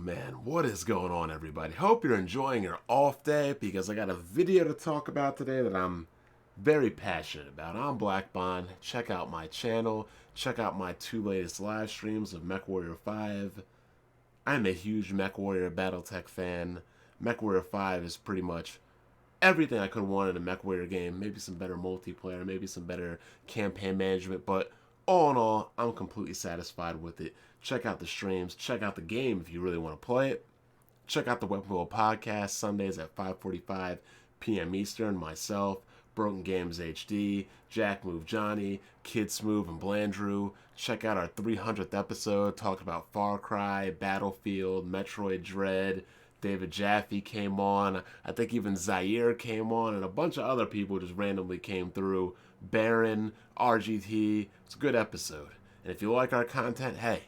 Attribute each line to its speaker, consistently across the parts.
Speaker 1: Man, what is going on, everybody? Hope you're enjoying your off day because I got a video to talk about today that I'm very passionate about. I'm Black Bond. Check out my channel. Check out my 2 latest live streams of MechWarrior 5. I'm a huge MechWarrior Battletech fan. MechWarrior 5 is pretty much everything I could have wanted in a MechWarrior game. Maybe some better multiplayer, maybe some better campaign management, but all in all, I'm completely satisfied with it. Check out the streams. Check out the game if you really want to play it. Check out the Weapon Wheel podcast Sundays at 5:45 p.m. Eastern. Myself, Broken Games HD, Jack Move Johnny, Kid Smooth, and Blandrew. Check out our 300th episode talking about Far Cry, Battlefield, Metroid Dread. David Jaffe came on. I think even Zaire came on, and a bunch of other people just randomly came through. Baron, RGT. It's a good episode. And if you like our content, hey,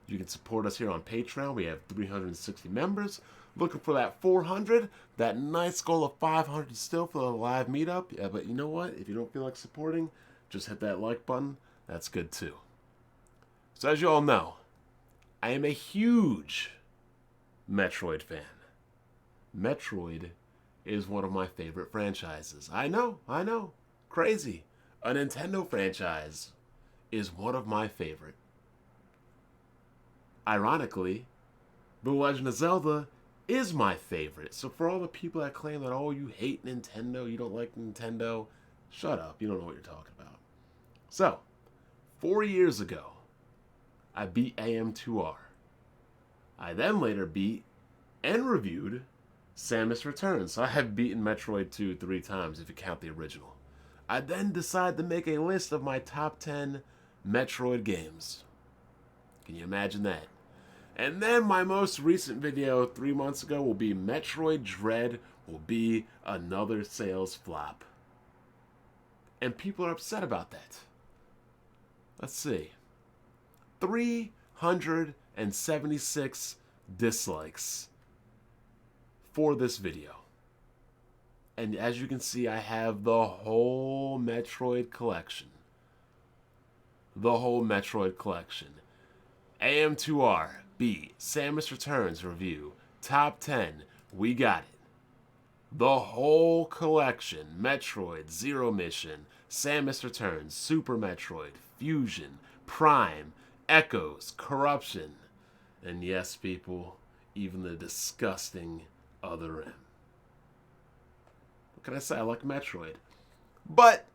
Speaker 1: you can support us here on Patreon. We have 360 members. Looking for that 400, that nice goal of 500 still for the live meetup. Yeah, but you know what? If you don't feel like supporting, just hit that like button. That's good too. So as you all know, I am a huge Metroid fan. Metroid is one of my favorite franchises. I know. Crazy. A Nintendo franchise is one of my favorite. Ironically, The Legend of Zelda is my favorite. So for all the people that claim that, oh, you hate Nintendo, you don't like Nintendo, shut up. You don't know what you're talking about. So, 4 years ago, I beat AM2R. I then later beat and reviewed Samus Returns. So I have beaten Metroid 2 3 times if you count the original. I then decided to make a list of my top 10 Metroid games. Can you imagine that? And then my most recent video 3 months ago will be Metroid Dread will be another sales flop. And people are upset about that. Let's see. 376 dislikes for this video. And as you can see, I have the whole Metroid collection. The whole Metroid collection. AM2R, B, Samus Returns review, top 10, we got it. The whole collection, Metroid, Zero Mission, Samus Returns, Super Metroid, Fusion, Prime, Echoes, Corruption, and yes, people, even the disgusting Other M. What can I say? I like Metroid. But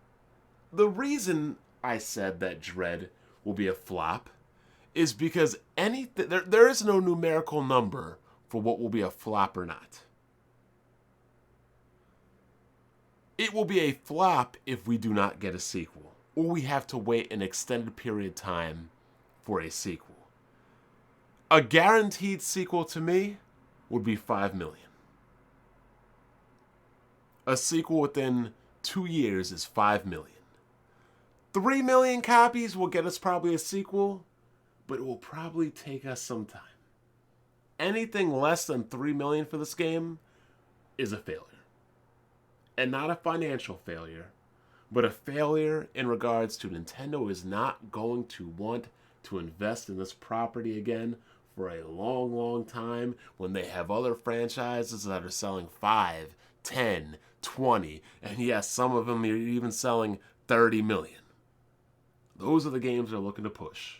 Speaker 1: the reason I said that Dread will be a flop is because there is no numerical number for what will be a flop or not. It will be a flop if we do not get a sequel, or we have to wait an extended period of time for a sequel. A guaranteed sequel to me would be 5 million. A sequel within 2 years is 5 million. 3 million copies will get us probably a sequel, but it will probably take us some time. Anything less than 3 million for this game is a failure. And not a financial failure, but a failure in regards to Nintendo is not going to want to invest in this property again for a long, long time when they have other franchises that are selling 5, 10, 20, and yes, some of them are even selling 30 million. Those are the games they're looking to push.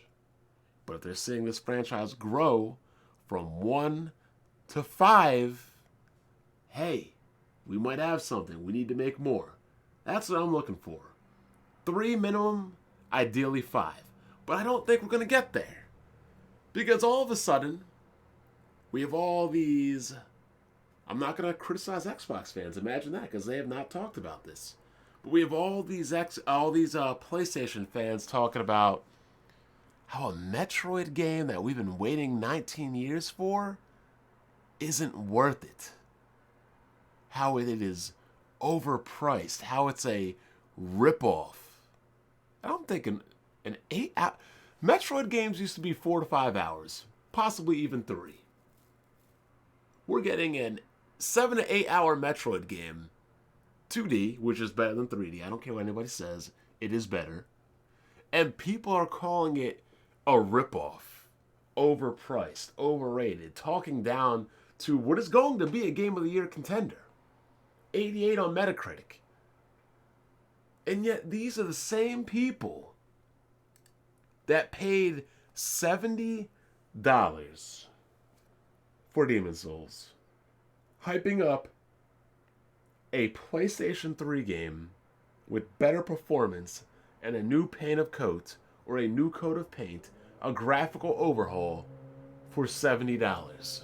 Speaker 1: But if they're seeing this franchise grow from 1 to 5, hey, we might have something. We need to make more. That's what I'm looking for. 3 minimum, ideally 5. But I don't think we're going to get there. Because all of a sudden, we have all these... I'm not going to criticize Xbox fans. Imagine that, because they have not talked about this. But we have all these PlayStation fans talking about how a Metroid game that we've been waiting 19 years for isn't worth it. How it is overpriced. How it's a ripoff. I'm thinking an 8 hour... Metroid games used to be 4 to 5 hours. Possibly even 3. We're getting an 7 to 8 hour Metroid game. 2D, which is better than 3D. I don't care what anybody says. It is better. And people are calling it a ripoff. overpriced, overrated, talking down to what is going to be a Game of the Year contender. 88 on Metacritic. And yet these are the same people that paid $70 for Demon's Souls, hyping up a PlayStation 3 game with better performance and a new paint of coat, or a new coat of paint, a graphical overhaul for $70.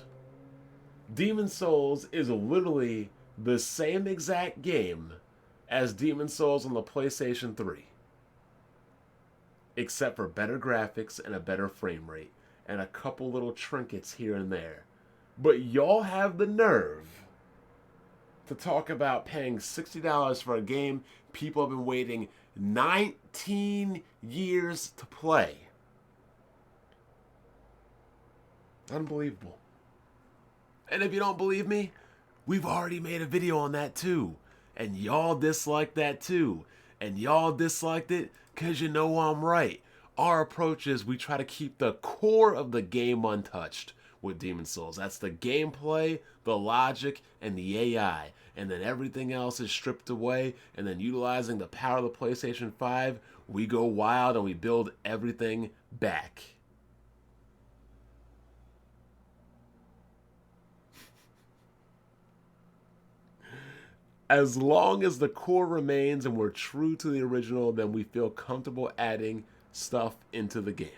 Speaker 1: Demon's Souls is literally the same exact game as Demon's Souls on the PlayStation 3, except for better graphics and a better frame rate and a couple little trinkets here and there. But y'all have the nerve to talk about paying $60 for a game people have been waiting 19 years to play. Unbelievable. And if you don't believe me, we've already made a video on that too. And y'all disliked that too. And y'all disliked it because you know I'm right. Our approach is we try to keep the core of the game untouched with Demon's Souls. That's the gameplay, the logic, and the AI. And then everything else is stripped away. And then utilizing the power of the PlayStation 5, we go wild and we build everything back. As long as the core remains and we're true to the original, then we feel comfortable adding stuff into the game.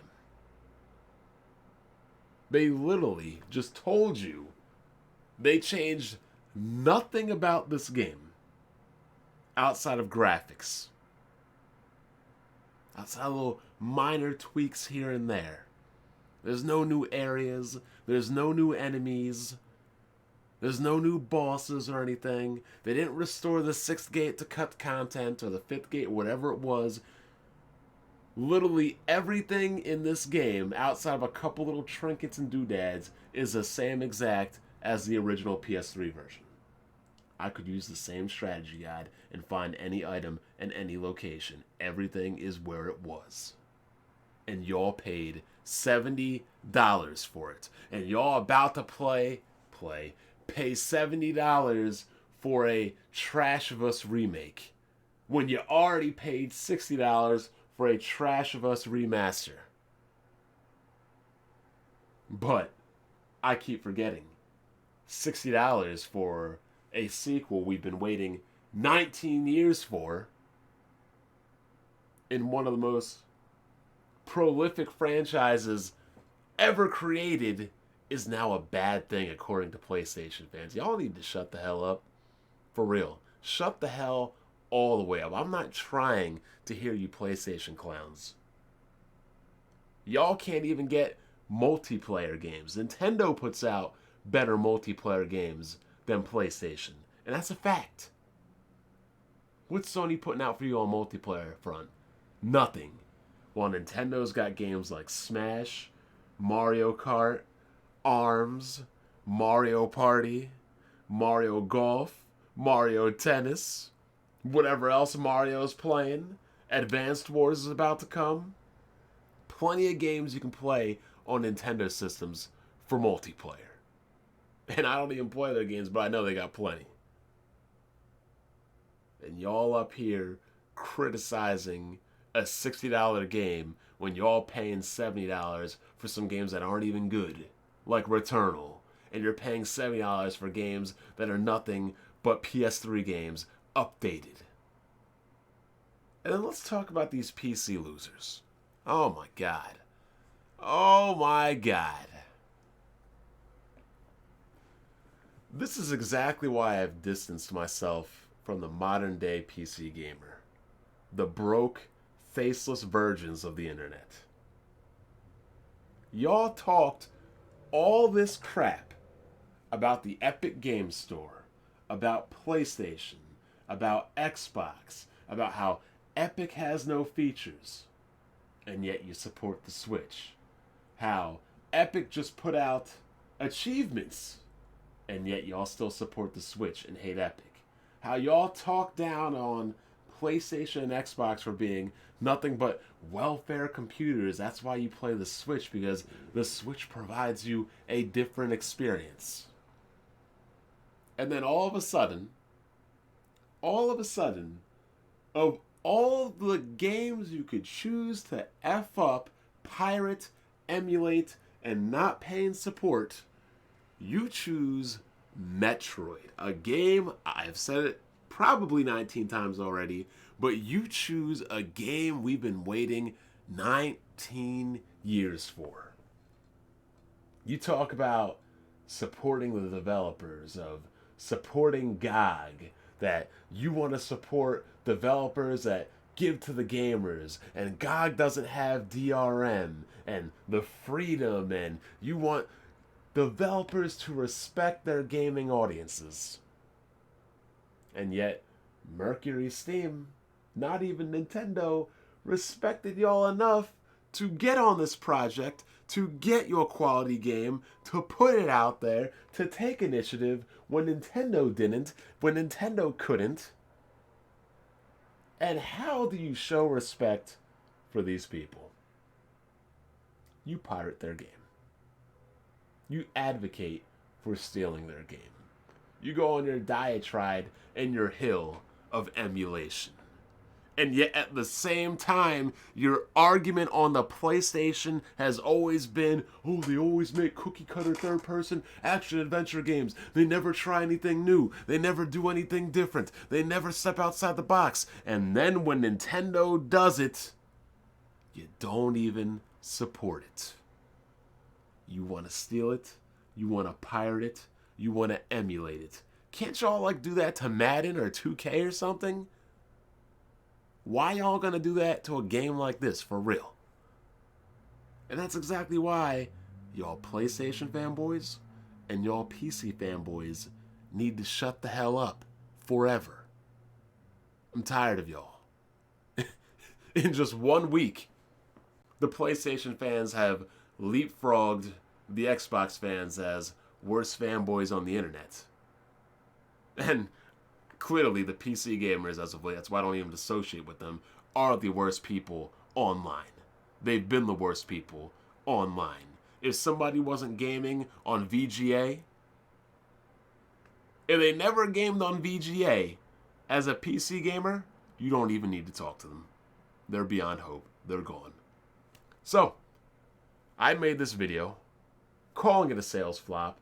Speaker 1: They literally just told you they changed nothing about this game outside of graphics. Outside of little minor tweaks here and there. There's no new areas. There's no new enemies. There's no new bosses or anything. They didn't restore the 6th gate to cut content, or the 5th gate, whatever it was. Literally everything in this game, outside of a couple little trinkets and doodads, is the same exact as the original PS3 version. I could use the same strategy guide and find any item in any location. Everything is where it was. And y'all paid $70 for it. And y'all about to pay $70 for a Trash of Us remake when you already paid $60 for a Trash of Us remaster. But I keep forgetting, $60 for a sequel we've been waiting 19 years for in one of the most prolific franchises ever created is now a bad thing according to PlayStation fans. Y'all need to shut the hell up. For real. Shut the hell all the way up. I'm not trying to hear you PlayStation clowns. Y'all can't even get multiplayer games. Nintendo puts out better multiplayer games than PlayStation. And that's a fact. What's Sony putting out for you on multiplayer front? Nothing. While Nintendo's got games like Smash, Mario Kart, ARMS, Mario Party, Mario Golf, Mario Tennis, whatever else Mario's playing. Advanced Wars is about to come. Plenty of games you can play on Nintendo systems for multiplayer. And I don't even play their games, but I know they got plenty. And y'all up here criticizing a $60 game when y'all paying $70 for some games that aren't even good, like Returnal. And you're paying $70 for games that are nothing but PS3 games updated. And then let's talk about these PC losers. Oh my god. Oh my god. This is exactly why I've distanced myself from the modern day PC gamer. The broke, faceless virgins of the internet. Y'all talked all this crap about the Epic Game Store, about PlayStation, about Xbox, about how Epic has no features, and yet you support the Switch. How Epic just put out achievements, and yet y'all still support the Switch and hate Epic. How y'all talk down on PlayStation and Xbox for being nothing but welfare computers. That's why you play the Switch, because the Switch provides you a different experience. And then all of a sudden, of all the games you could choose to F up, pirate, emulate, and not pay in support, you choose Metroid. A game, I've said it probably 19 times already, but you choose a game we've been waiting 19 years for. You talk about supporting the developers, of supporting GOG, that you want to support developers that give to the gamers, and GOG doesn't have DRM and the freedom, and you want developers to respect their gaming audiences. And yet, Mercury Steam, not even Nintendo, respected y'all enough to get on this project, to get your quality game, to put it out there, to take initiative when Nintendo didn't, when Nintendo couldn't. And how do you show respect for these people? You pirate their game. You advocate for stealing their game. You go on your diatribe and your hill of emulation. And yet at the same time, your argument on the PlayStation has always been, oh, they always make cookie cutter third person action adventure games. They never try anything new. They never do anything different. They never step outside the box. And then when Nintendo does it, you don't even support it. You want to steal it. You want to pirate it. You want to emulate it. Can't y'all like do that to Madden or 2K or something? Why y'all gonna do that to a game like this, for real? And that's exactly why y'all PlayStation fanboys and y'all PC fanboys need to shut the hell up forever. I'm tired of y'all. In just 1 week, the PlayStation fans have leapfrogged the Xbox fans as worst fanboys on the internet. And clearly the PC gamers, as of late, that's why I don't even associate with them, are the worst people online. They've been the worst people online. If somebody wasn't gaming on VGA, if they never gamed on VGA as a PC gamer, you don't even need to talk to them. They're beyond hope. They're gone. So, I made this video calling it a sales flop,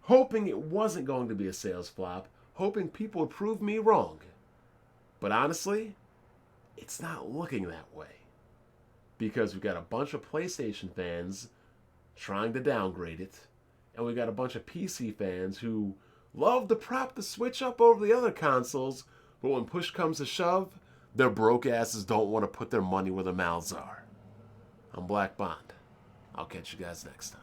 Speaker 1: hoping it wasn't going to be a sales flop, hoping people would prove me wrong. But honestly, it's not looking that way. Because we've got a bunch of PlayStation fans trying to downgrade it, and we got a bunch of PC fans who love to prop the Switch up over the other consoles, but when push comes to shove, their broke asses don't want to put their money where their mouths are. I'm Black Bond. I'll catch you guys next time.